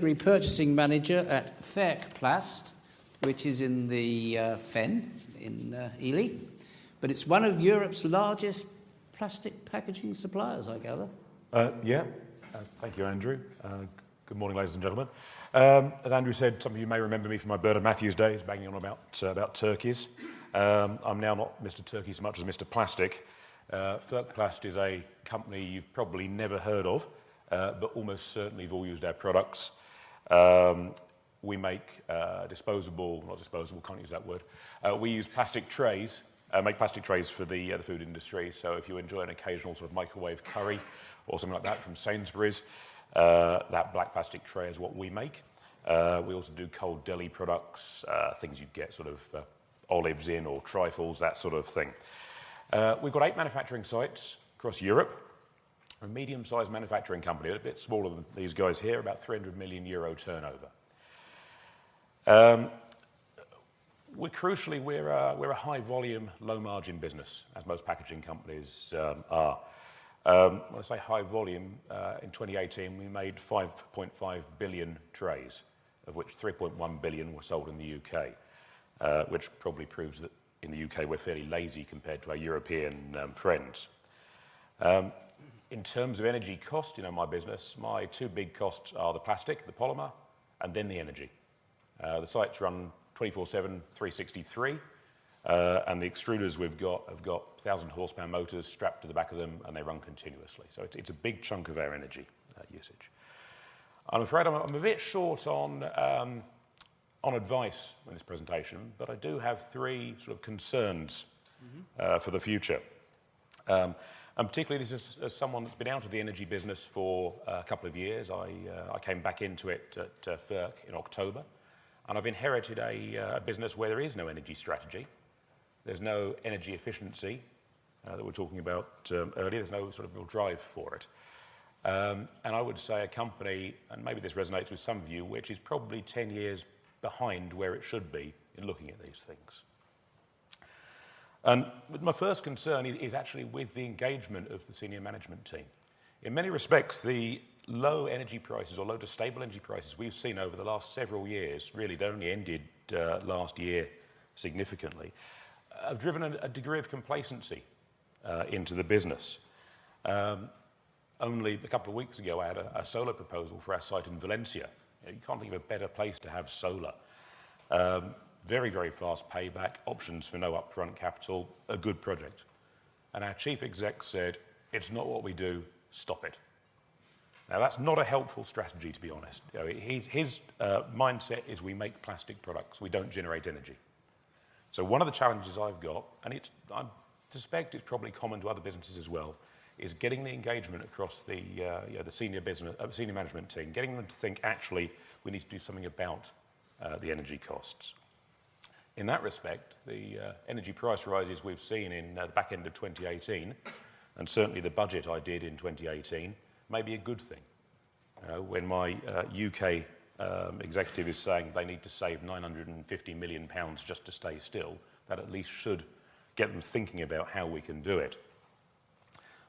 Purchasing Manager at Verkplast, which is in the Fen in Ely, but it's one of Europe's largest plastic packaging suppliers, I gather. Thank you, Andrew. Good morning, ladies and gentlemen. As Andrew said, some of you may remember me from my Bernard Matthews days, banging on about turkeys. I'm now not Mr. Turkey so much as Mr. Plastic. Verkplast is a company you've probably never heard of, but almost certainly you've all used our products. We make can't use that word. We use plastic trays, make plastic trays for the food industry. So if you enjoy an occasional sort of microwave curry or something like that from Sainsbury's, that black plastic tray is what we make. We also do cold deli products, things you'd get sort of olives in or trifles, that sort of thing. We've got 8 manufacturing sites across Europe. We're a medium-sized manufacturing company, a bit smaller than these guys here, about 300 million euro turnover. We're a high-volume, low-margin business, as most packaging companies are. When I say high volume, in 2018 we made 5.5 billion trays, of which 3.1 billion were sold in the UK, which probably proves that in the UK we're fairly lazy compared to our European friends. In terms of energy cost, my business, my 2 big costs are the plastic, the polymer, and then the energy. The sites run 24/7, 363, and the extruders we've got have got 1,000 horsepower motors strapped to the back of them, and they run continuously. So it's a big chunk of our energy usage. I'm afraid I'm a bit short on advice in this presentation, but I do have 3 sort of concerns for the future. And particularly this is as someone that's been out of the energy business for a couple of years. I came back into it at Verk in October, and I've inherited a business where there is no energy strategy. There's no energy efficiency that we were talking about earlier. There's no sort of real drive for it. And I would say a company, and maybe this resonates with some of you, which is probably 10 years behind where it should be in looking at these things. And my first concern is actually with the engagement of the senior management team. In many respects, the low energy prices or low to stable energy prices we've seen over the last several years, really they only ended last year significantly, have driven a degree of complacency into the business. Only a couple of weeks ago I had a solar proposal for our site in Valencia. You can't think of a better place to have solar. Very, very fast payback, options for no upfront capital, a good project. And our chief exec said, "It's not what we do, stop it." Now that's not a helpful strategy, to be honest. His mindset is we make plastic products, we don't generate energy. So one of the challenges I've got, and I suspect it's probably common to other businesses as well, is getting the engagement across the senior management team, getting them to think actually we need to do something about the energy costs. In that respect, the energy price rises we've seen in the back end of 2018, and certainly the budget I did in 2018, may be a good thing. When my UK executive is saying they need to save £950 million just to stay still, that at least should get them thinking about how we can do it.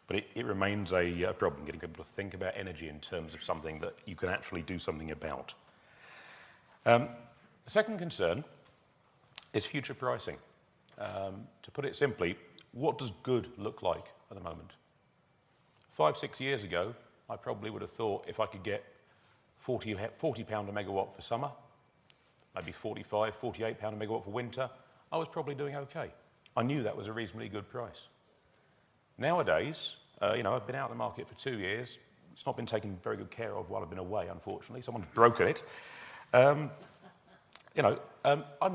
But it remains a problem, getting people to think about energy in terms of something that you can actually do something about. The second concern is future pricing. To put it simply, what does good look like at the moment? 5-6 years ago, I probably would have thought if I could get £40 a megawatt for summer, maybe £45, £48 a megawatt for winter, I was probably doing okay. I knew that was a reasonably good price. Nowadays, I've been out in the market for 2 years. It's not been taken very good care of while I've been away, unfortunately. Someone's broken it. I'm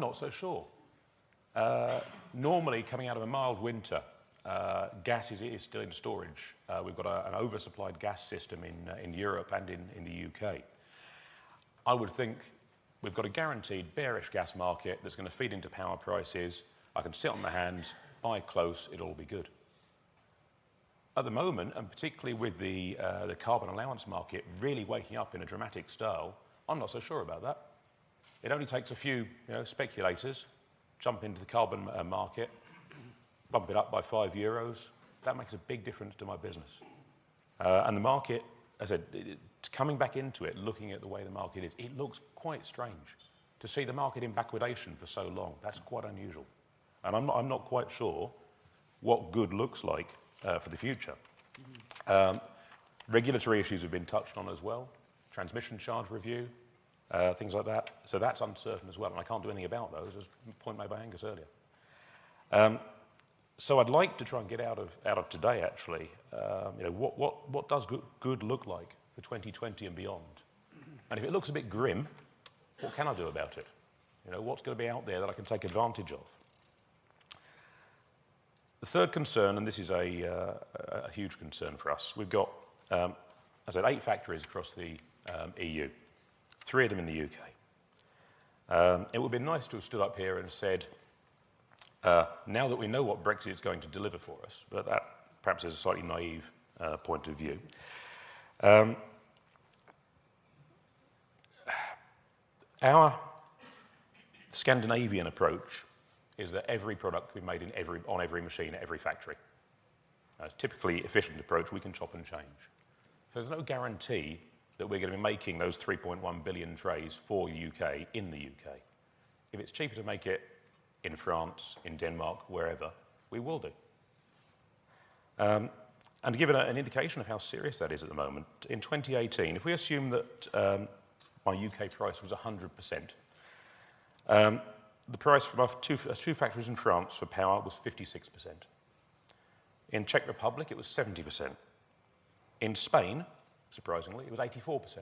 not so sure. Normally, coming out of a mild winter, gas is still in storage. We've got an oversupplied gas system in Europe and in the UK. I would think we've got a guaranteed bearish gas market that's going to feed into power prices. I can sit on my hands, buy close, it'll all be good. At the moment, and particularly with the carbon allowance market really waking up in a dramatic style, I'm not so sure about that. It only takes a few speculators jump into the carbon market, bump it up by €5. That makes a big difference to my business. And the market, as I said, coming back into it, looking at the way the market is, it looks quite strange. To see the market in backwardation for so long, that's quite unusual. And I'm not quite sure what good looks like for the future. Regulatory issues have been touched on as well, transmission charge review, things like that. So that's uncertain as well, and I can't do anything about those, as the point made by Angus earlier. So I'd like to try and get out of today, actually, what does good look like for 2020 and beyond? And if it looks a bit grim, what can I do about it? What's going to be out there that I can take advantage of? The third concern, and this is a huge concern for us, we've got, as I said, 8 factories across the EU, 3 of them in the UK. It would be nice to have stood up here and said, now that we know what Brexit is going to deliver for us, but that perhaps is a slightly naive point of view. Our Scandinavian approach is that every product can be made on every machine at every factory. It's typically efficient approach, we can chop and change. So there's no guarantee that we're going to be making those 3.1 billion trays for the UK in the UK. If it's cheaper to make it in France, in Denmark, wherever, we will do. And to give an indication of how serious that is at the moment, in 2018, if we assume that my UK price was 100%, the price from our two factories in France for power was 56%. In Czech Republic, it was 70%. In Spain, surprisingly, it was 84%.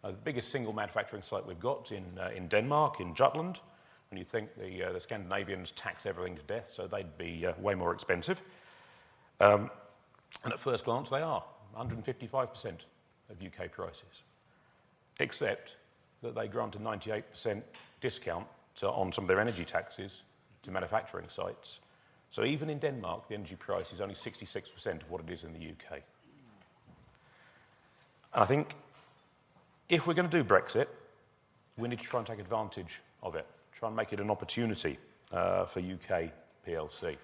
The biggest single manufacturing site we've got in Denmark, in Jutland. When you think the Scandinavians tax everything to death, so they'd be way more expensive. And at first glance, they are 155% of UK prices, except that they grant a 98% discount on some of their energy taxes to manufacturing sites. So even in Denmark, the energy price is only 66% of what it is in the UK. And I think if we're going to do Brexit, we need to try and take advantage of it, try and make it an opportunity for UK PLC.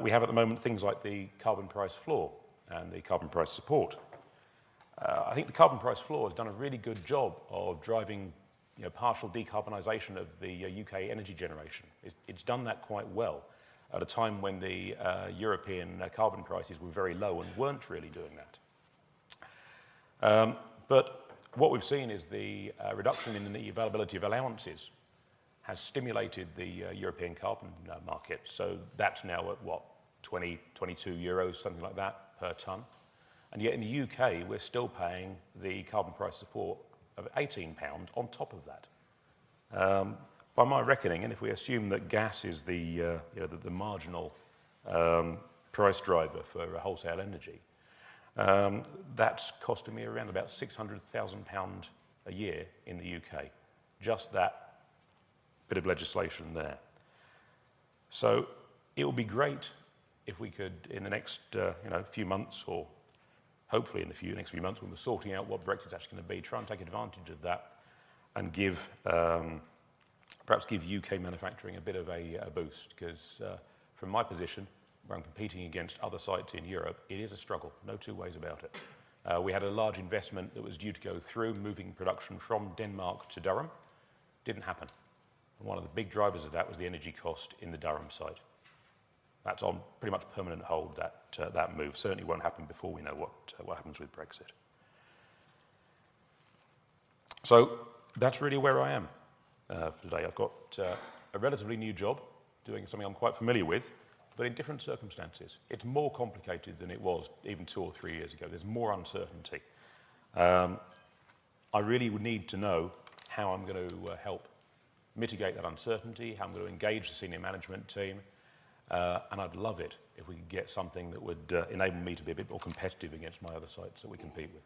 We have at the moment things like the carbon price floor and the carbon price support. I think the carbon price floor has done a really good job of driving partial decarbonisation of the UK energy generation. It's done that quite well at a time when the European carbon prices were very low and weren't really doing that. But what we've seen is the reduction in the availability of allowances has stimulated the European carbon market. So that's now at, 20, 22 euros, something like that, per tonne. And yet in the UK, we're still paying the carbon price support of £18 on top of that. By my reckoning, and if we assume that gas is the marginal price driver for wholesale energy, that's costing me around about £600,000 a year in the UK, just that bit of legislation there. So it would be great if we could, in the next few months, or hopefully in the next few months when we're sorting out what Brexit's actually going to be, try and take advantage of that and perhaps give UK manufacturing a bit of a boost, because from my position, where I'm competing against other sites in Europe, it is a struggle, no two ways about it. We had a large investment that was due to go through, moving production from Denmark to Durham. Didn't happen. And one of the big drivers of that was the energy cost in the Durham site. That's on pretty much permanent hold, that move. Certainly won't happen before we know what happens with Brexit. So that's really where I am for today. I've got a relatively new job, doing something I'm quite familiar with, but in different circumstances. It's more complicated than it was even 2 or 3 years ago. There's more uncertainty. I really would need to know how I'm going to help mitigate that uncertainty, how I'm going to engage the senior management team, and I'd love it if we could get something that would enable me to be a bit more competitive against my other sites that we compete with.